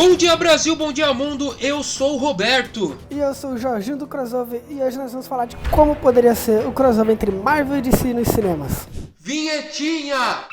Bom dia Brasil, bom dia mundo, eu sou o Roberto. E eu sou o Jorginho do Crossover e hoje nós vamos falar de como poderia ser o crossover entre Marvel e DC nos cinemas. Vinhetinha!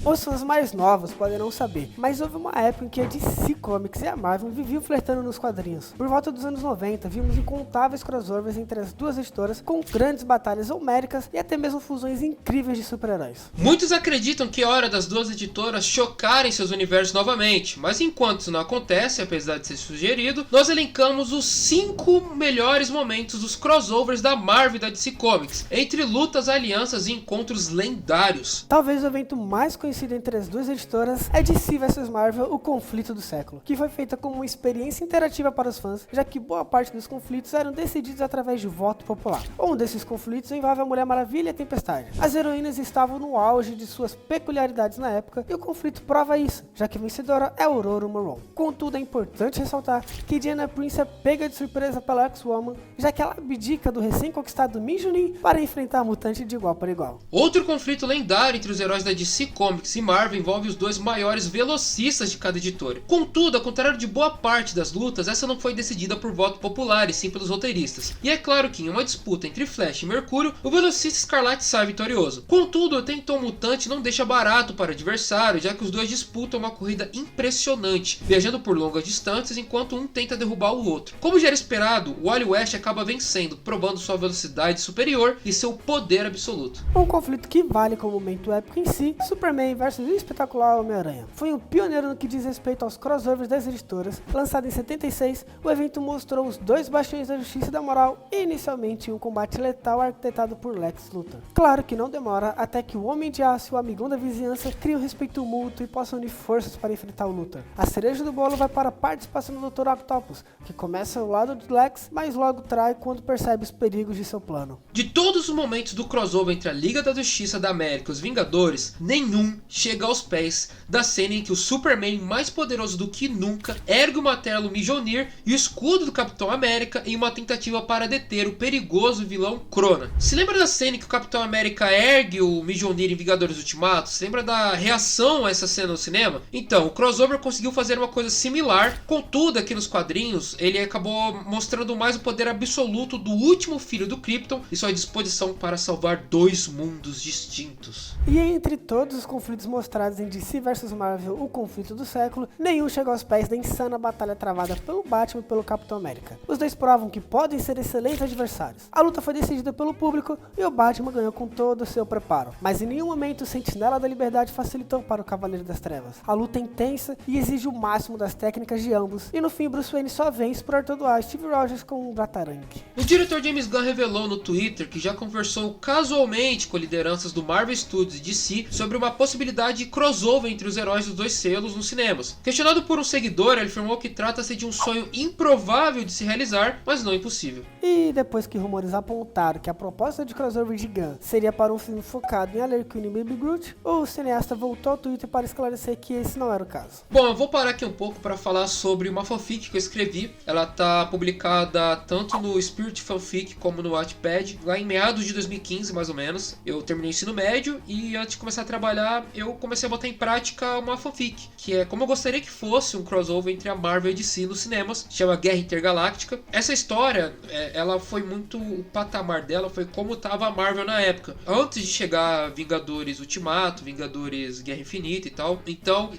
Os fãs mais novos podem não saber, mas houve uma época em que a DC Comics e a Marvel viviam flertando nos quadrinhos. Por volta dos anos 90, vimos incontáveis crossovers entre as duas editoras, com grandes batalhas homéricas e até mesmo fusões incríveis de super-heróis. Muitos acreditam que é hora das duas editoras chocarem seus universos novamente, mas enquanto isso não acontece, apesar de ser sugerido, nós elencamos os 5 melhores momentos dos crossovers da Marvel e da DC Comics, entre lutas, alianças e encontros lendários. Talvez o evento mais conhecido entre as duas editoras é DC vs Marvel, o conflito do século, que foi feita como uma experiência interativa para os fãs, já que boa parte dos conflitos eram decididos através de voto popular. Um desses conflitos envolve a Mulher Maravilha e a Tempestade. As heroínas estavam no auge de suas peculiaridades na época e o conflito prova isso, já que a vencedora é Ororo Moron. Contudo, é importante ressaltar que Diana Prince é pega de surpresa pela X-Woman, já que ela abdica do recém-conquistado Mijunin para enfrentar a mutante de igual para igual. Outro conflito lendário entre os heróis da DC Comics e Marvel envolve os dois maiores velocistas de cada editora. Contudo, ao contrário de boa parte das lutas, essa não foi decidida por voto popular e sim pelos roteiristas. E é claro que em uma disputa entre Flash e Mercúrio, o velocista Escarlate sai vitorioso. Contudo, o Tenton Mutante não deixa barato para o adversário, já que os dois disputam uma corrida impressionante, viajando por longas distâncias enquanto um tenta derrubar o outro. Como já era esperado, o Wally West acaba vencendo, provando sua velocidade superior e seu poder absoluto. Um conflito que vale como momento épico em si, Superman vs o espetacular Homem-Aranha. Foi um pioneiro no que diz respeito aos crossovers das editoras. Lançado em 76, o evento mostrou os dois bastiões da justiça e da moral e inicialmente um combate letal arquitetado por Lex Luthor. Claro que não demora até que o Homem de Aço e o amigão da vizinhança criem um respeito mútuo e possam unir forças para enfrentar o Luthor. A cereja do bolo vai para a participação do Dr. Octopus, que começa ao lado de Lex, mas logo trai quando percebe os perigos de seu plano. De todos os momentos do crossover entre a Liga da Justiça da América e os Vingadores, nenhum chega aos pés da cena em que o Superman, mais poderoso do que nunca, ergue o martelo Mjolnir e o escudo do Capitão América em uma tentativa para deter o perigoso vilão Krona. Se lembra da cena em que o Capitão América ergue o Mjolnir em Vingadores Ultimato? Se lembra da reação a essa cena no cinema? Então, o crossover conseguiu fazer uma coisa similar, contudo aqui nos quadrinhos ele acabou mostrando mais o poder absoluto do último filho do Krypton e sua disposição para salvar dois mundos distintos. E entre todos os conflitos mostrados em DC vs Marvel, o conflito do século, nenhum chega aos pés da insana batalha travada pelo Batman e pelo Capitão América. Os dois provam que podem ser excelentes adversários. A luta foi decidida pelo público e o Batman ganhou com todo o seu preparo, mas em nenhum momento o Sentinela da Liberdade facilitou para o Cavaleiro das Trevas. A luta é intensa e exige o máximo das técnicas de ambos, e no fim Bruce Wayne só vence por atordoar Steve Rogers com um Batarangue. O diretor James Gunn revelou no Twitter que já conversou casualmente com lideranças do Marvel Studios e DC sobre uma possibilidade de crossover entre os heróis dos dois selos nos cinemas. Questionado por um seguidor, ele afirmou que trata-se de um sonho improvável de se realizar, mas não impossível. E depois que rumores apontaram que a proposta de crossover de Gunn seria para um filme focado em Harley Quinn e Baby Groot, o cineasta voltou ao Twitter para esclarecer que esse não era o caso. Bom, eu vou parar aqui um pouco para falar sobre uma fanfic que eu escrevi. Ela tá publicada tanto no Spirit Fanfic como no Wattpad, lá em meados de 2015 mais ou menos. Eu terminei o ensino médio e antes de começar a trabalhar, eu comecei a botar em prática uma fanfic, que é como eu gostaria que fosse um crossover entre a Marvel e DC nos cinemas, chama Guerra Intergaláctica. Essa história, ela foi muito, o patamar dela foi como tava a Marvel na época, antes de chegar Vingadores Ultimato, Vingadores Guerra Infinita e tal. Então,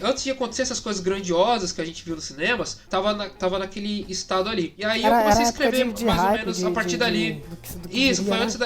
antes de acontecer essas coisas grandiosas que a gente viu nos cinemas, tava naquele estado ali. E aí eu comecei a escrever mais ou menos a partir dali. Isso, foi antes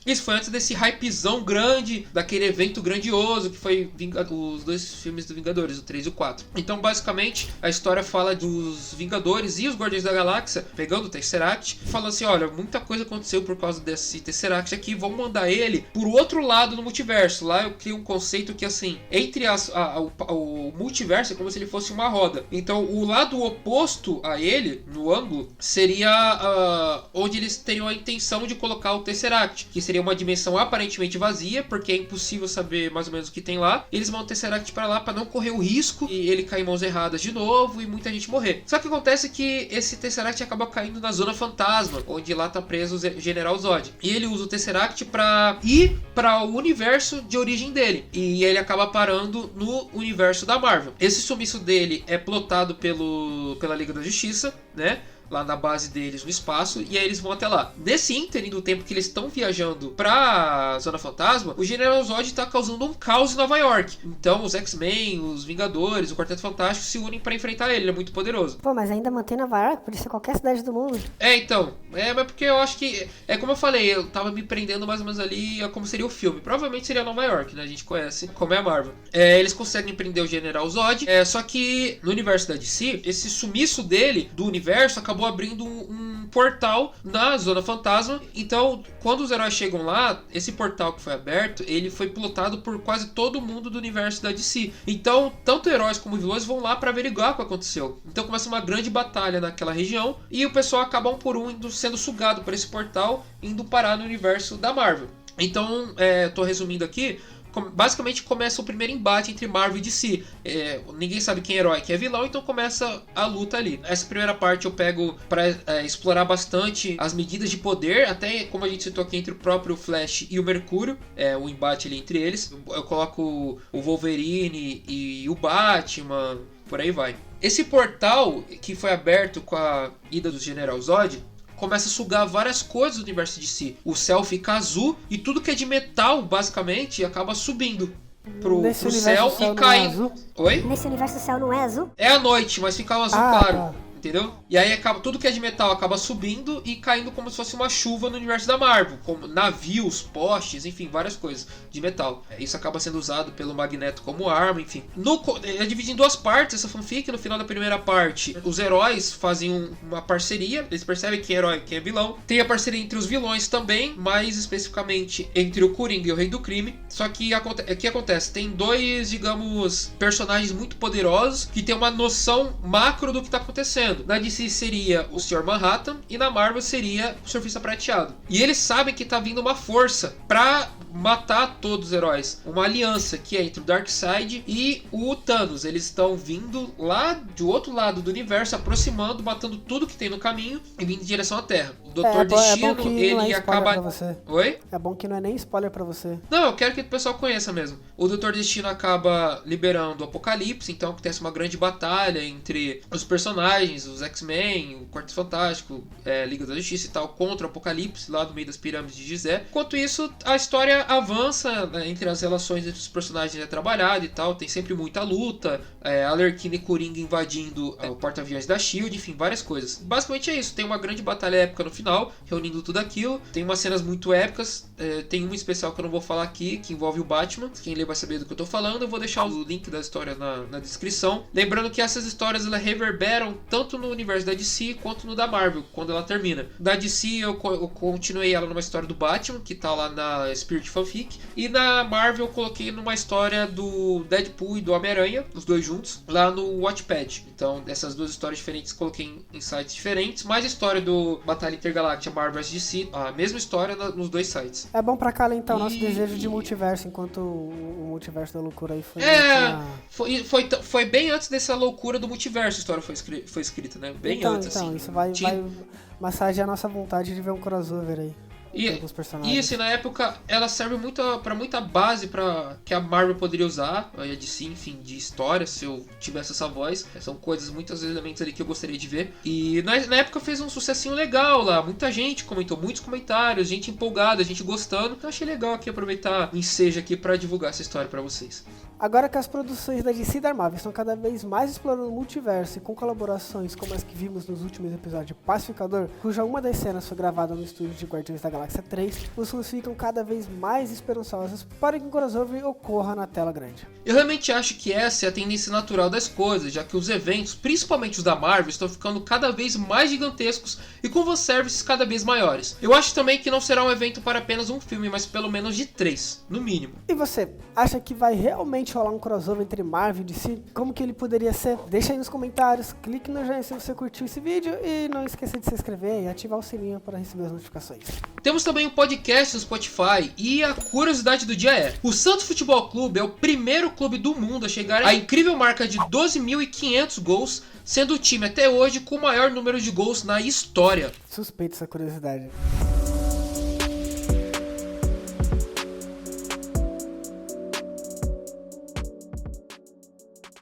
Isso foi antes desse hypezão grande, daquele evento grandioso que foi os dois filmes do Vingadores, o 3 e o 4. Então, basicamente, a história fala dos Vingadores e os Guardiões da Galáxia pegando o Tesseract, falando assim, olha, muita coisa aconteceu por causa desse Tesseract aqui, vamos mandar ele por outro lado do multiverso. Lá eu crio um conceito que, assim, entre o multiverso é como se ele fosse uma roda. Então, o lado oposto a ele, no ângulo, seria onde eles teriam a intenção de colocar o Tesseract, que seria seria uma dimensão aparentemente vazia, porque é impossível saber mais ou menos o que tem lá. Eles mandam o Tesseract pra lá pra não correr o risco e ele cair em mãos erradas de novo e muita gente morrer. Só que acontece que esse Tesseract acaba caindo na Zona Fantasma, onde lá tá preso o General Zod. E ele usa o Tesseract pra ir para o universo de origem dele. E ele acaba parando no universo da Marvel. Esse sumiço dele é plotado pela Liga da Justiça, né? Lá na base deles no espaço, e aí eles vão até lá. Nesse ínterim do tempo que eles estão viajando pra Zona Fantasma, o General Zod tá causando um caos em Nova York. Então os X-Men, os Vingadores, o Quarteto Fantástico se unem pra enfrentar ele, ele é muito poderoso. Pô, mas ainda mantém Nova York? Podia ser qualquer cidade do mundo. Então, mas porque eu acho que, como eu falei, eu tava me prendendo mais ou menos ali a como seria o filme. Provavelmente seria Nova York, né? A gente conhece como é a Marvel. Eles conseguem prender o General Zod, só que no universo da DC, esse sumiço dele, do universo, acabou abrindo um portal na Zona Fantasma. Então, quando os heróis chegam lá, esse portal que foi aberto, ele foi plotado por quase todo mundo do universo da DC. Então, tanto heróis como vilões vão lá pra averiguar o que aconteceu. Então começa uma grande batalha naquela região e o pessoal acaba um por um sendo sugado por esse portal, indo parar no universo da Marvel. Então, tô resumindo aqui. Basicamente começa o primeiro embate entre Marvel e DC. Ninguém sabe quem é herói e quem é vilão, então começa a luta ali. Essa primeira parte eu pego pra explorar bastante as medidas de poder, até como a gente citou aqui, entre o próprio Flash e o Mercúrio, o embate ali entre eles. Eu coloco o Wolverine e o Batman, por aí vai. Esse portal que foi aberto com a ida do General Zod começa a sugar várias coisas do universo de si. O céu fica azul e tudo que é de metal, basicamente, acaba subindo pro céu e caindo. Oi? Nesse universo o céu não é azul? É à noite, mas fica um azul claro. Entendeu? E aí tudo que é de metal acaba subindo e caindo como se fosse uma chuva no universo da Marvel, como navios, postes, enfim, várias coisas de metal. Isso acaba sendo usado pelo Magneto como arma, enfim. É dividido em duas partes essa fanfic. No final da primeira parte, os heróis fazem uma parceria, eles percebem quem é herói e quem é vilão. Tem a parceria entre os vilões também, mais especificamente entre o Coringa e o Rei do Crime. Só que o que acontece? Tem dois, digamos, personagens muito poderosos que tem uma noção macro do que está acontecendo. Na DC seria o Sr. Manhattan e na Marvel seria o Surfista Prateado. E eles sabem que tá vindo uma força pra matar todos os heróis. Uma aliança que é entre o Darkseid e o Thanos. Eles estão vindo lá do outro lado do universo, aproximando, matando tudo que tem no caminho e vindo em direção à Terra. O Doutor Destino, ele acaba... Oi? É bom que não é nem spoiler pra você. Não, eu quero que o pessoal conheça mesmo. O Doutor Destino acaba liberando o Apocalipse, então acontece uma grande batalha entre os personagens, os X-Men, o Quarteto Fantástico, Liga da Justiça e tal, contra o Apocalipse, lá no meio das pirâmides de Gizé. Enquanto isso, a história avança, né, entre as relações entre os personagens trabalhada e tal, tem sempre muita luta, Arlequina e Coringa invadindo o porta-aviões da SHIELD, enfim, várias coisas. Basicamente é isso, tem uma grande batalha épica no final, reunindo tudo aquilo, tem umas cenas muito épicas, tem uma especial que eu não vou falar aqui, que envolve o Batman, quem ler vai saber do que eu tô falando, eu vou deixar o link da história na descrição. Lembrando que essas histórias elas reverberam tanto no universo da DC quanto no da Marvel, quando ela termina. Da DC eu continuei ela numa história do Batman, que tá lá na Spirit Fanfic, e na Marvel eu coloquei numa história do Deadpool e do Homem-Aranha, os dois juntos, lá no Watchpad. Então essas duas histórias diferentes coloquei em sites diferentes, mas a história do Batalha Intergaláctica Marvel vs DC, a mesma história nos dois sites. É bom pra acalentar o nosso desejo de multiverso, enquanto o multiverso da loucura aí foi... Foi bem antes dessa loucura do multiverso, a história foi escrita, né? Bem antes, assim. Então, isso vai massagear a nossa vontade de ver um crossover aí. E assim, na época, ela serve pra muita base que a Marvel poderia usar, a DC, enfim, de história, se eu tivesse essa voz. São coisas, muitos elementos ali que eu gostaria de ver. E na época fez um sucessinho legal lá, muita gente comentou, muitos comentários, gente empolgada, gente gostando. Então achei legal aqui aproveitar o ensejo aqui pra divulgar essa história pra vocês. Agora que as produções da DC e da Marvel estão cada vez mais explorando o multiverso e com colaborações como as que vimos nos últimos episódios de Pacificador, cuja uma das cenas foi gravada no estúdio de Guardiões da Galáxia 3, os fãs ficam cada vez mais esperançosos para que um crossover ocorra na tela grande. Eu realmente acho que essa é a tendência natural das coisas, já que os eventos, principalmente os da Marvel, estão ficando cada vez mais gigantescos e com fanservices cada vez maiores. Eu acho também que não será um evento para apenas um filme, mas pelo menos de 3, no mínimo. E você, acha que vai realmente realmente rolar um crossover entre Marvel e DC? Como que ele poderia ser? Deixa aí nos comentários, clique no joinha se você curtiu esse vídeo e não esqueça de se inscrever e ativar o sininho para receber as notificações. Temos também um podcast no Spotify e a curiosidade do dia é: o Santos Futebol Clube é o primeiro clube do mundo a chegar à incrível marca de 12.500 gols, sendo o time até hoje com o maior número de gols na história. Suspeito essa curiosidade.